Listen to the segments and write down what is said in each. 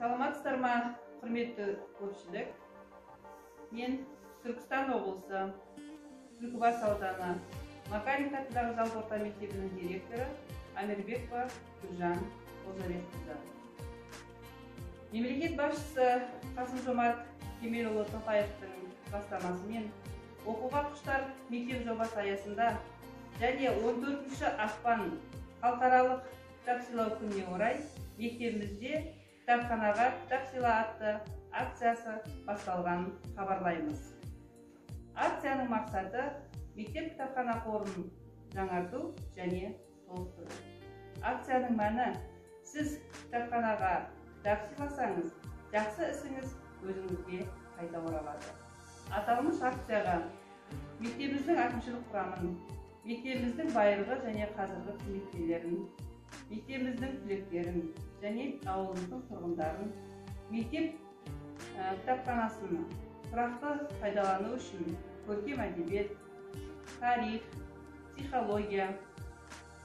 Саламатсыздар ма, құрметті көпшілік? Мен Түркістан облысы, Түлкібас ауданы, Макаренко атындағы жалпы орта мектебінің директоры Амирбекова Гүлжан Озарекқызы. Мемлекет басшысы Қасым-Жомарт Кемелұлы Тоқаевтың бастамасымен оқуға құштар мектеп жобасы аясында және 14 ақпан халықаралық кітап сыйлау күніне орай мектебімізде кітапханаға кітап сыйла атты акциясы басталғанын хабарлаймыз. Акцияның мақсаты мектеп кітапхана қорын жаңарту және толықтыру. Акцияның мәні: сіз кітапханаға кітап сыйласаңыз, жақсы ісіңіз өзіңізге қайта оралады. Аталмыш акцияға мектебіміздің әкімшілік құрамын, мектебіміздің байырғы және қазіргі қызметкерлерін, мектебіміздің түлектерін және ауылымыздың тұрғындарын мектеп кітапханасын тұрақты пайдалану үшін көркем әдебиет, тарих, психология,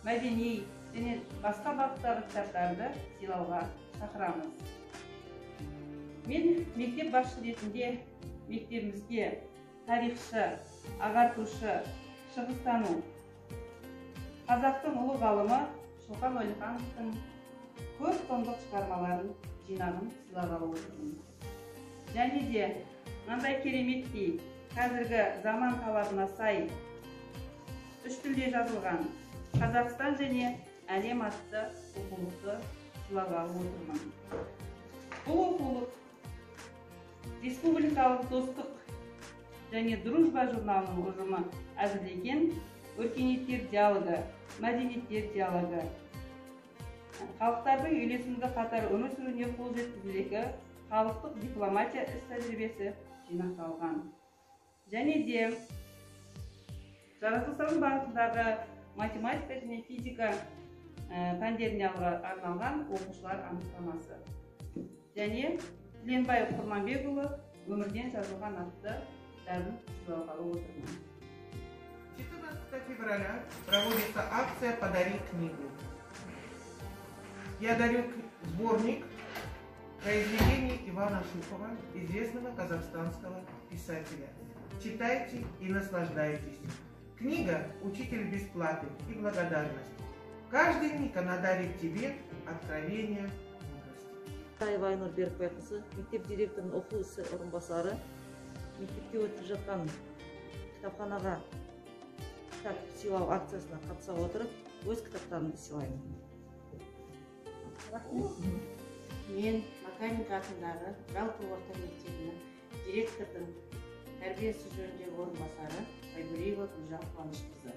мәдени және басқа бағыттағы кітаптарды сыйлауға шақырамыз. Мен мектеп басшысы ретінде мектебімізге тарихшы, ағартушы, шығыстану, қазақтың ұлы ғалымы Шоқан Уәлихановтың көп томдық шығармаларын жинағын сыйлағалы отырмын. Және де мынандай кереметтей қазіргі заман талабына сай 3 тілде жазылған Қазақстан және әлем атты оқулықты сыйлағалы отырмын. Бұл оқулық Республикалық достық және дружба журналының ұжымы әзірлеген өркениеттер диалогы, мәдениеттер диалогы, халықтардың үйлесімді қатар өмір сүруіне қол жеткізудегі халықтық дипломатия іс-тәжірибесі жинақталған. Және де жаратылыстану бағытындағы математика және физика пәндеріне арналған оқушылар анықтамасы. Және Тіленбаев Құрманбекұлы өмірден жазылған атты кітабын сыйлағалы отырмын. 14 февраля проводится акция «Подари книгу». Я дарю сборник произведений Ивана Шухова, известного казахстанского писателя. Читайте и наслаждайтесь. Книга «Учитель без платы и благодарности». Каждый миг она дарит тебе откровение мудрости. Айнұр Берікбайқызы, мектеп директорының оқу ісі орынбасары, мектепте өтіп жатқан кітапханаға кітап сыйлау акциясына қатыса отырып, өз кітаптарымды сыйлаймын. Мен Макаренко атындағы жалпы орта мектебінің директордың тәрбиесі жөніндегі орынбасары Айбуреева Гүлжан Қуанышқызы.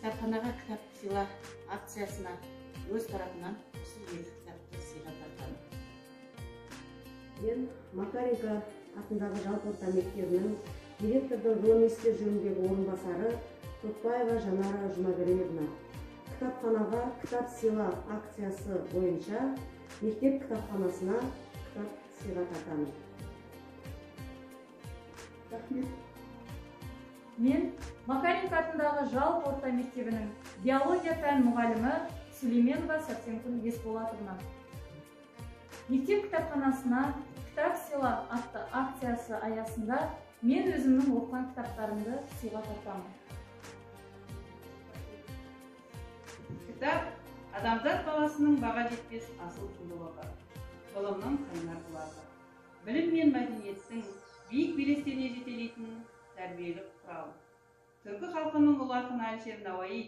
Кітапханаға кітап сыйла акциясына өз тарапынан осы 2 кітапты сыйға тартамын. Мен Макаренко атындағы жалпы орта мектебінің директордың ғылыми істер жөніндегі орынбасары Тоқбаева Жанара Жұмагереевна. Кітапханаға кітап сыйла акциясы бойынша мектеп кітапханасына кітап сыйға тартамын. Рахмет. Мен Макаренко атындағы жалпы орта мектебінің биология пән мұғалімі Сүлейменова Сәрсенкүл Есболатовна. Мектеп кітапханасына кітап сыйла атты акциясы аясында мен өзімнің оқыған кітаптарымды сыйға тартамын. Кітап адамзат баласының баға жетпес асыл құндылығы, ғылымның қайнар бұлағы, білім мен мәдениеттің биік белестеріне жетелейтін тәрбиелік құрал. Түркі халқының ұлы ақыны Әлішер Науаи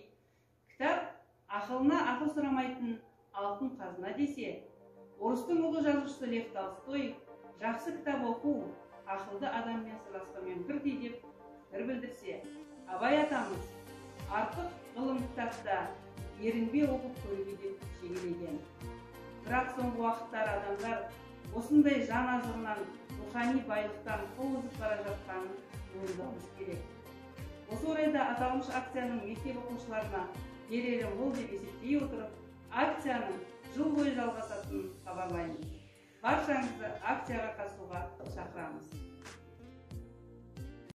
кітап ақылына ақыл сұрамайтын алтын қазына десе, орыстың ұлы жазушысы Лев Толстой жақсы кітап оқу ақылды адаммен сырласқанмен бірдей деп пікір білдірсе, Абай атамыз артық ғылым кітапта ерінбе оқып көруге деп шегелеген. Бірақ соңғы уақыттар адамдар осындай жан азығынан, рухани байлықтан қол үзіп бара жатқанын мойындауымыз керек. Осы орайда аталмыш акцияның мектеп оқушыларына берері мол деп есептей отырып, акцияның жыл бойы жалғасатынын хабарлаймыз. Баршаңызды акцияға қатысуға шақырамыз.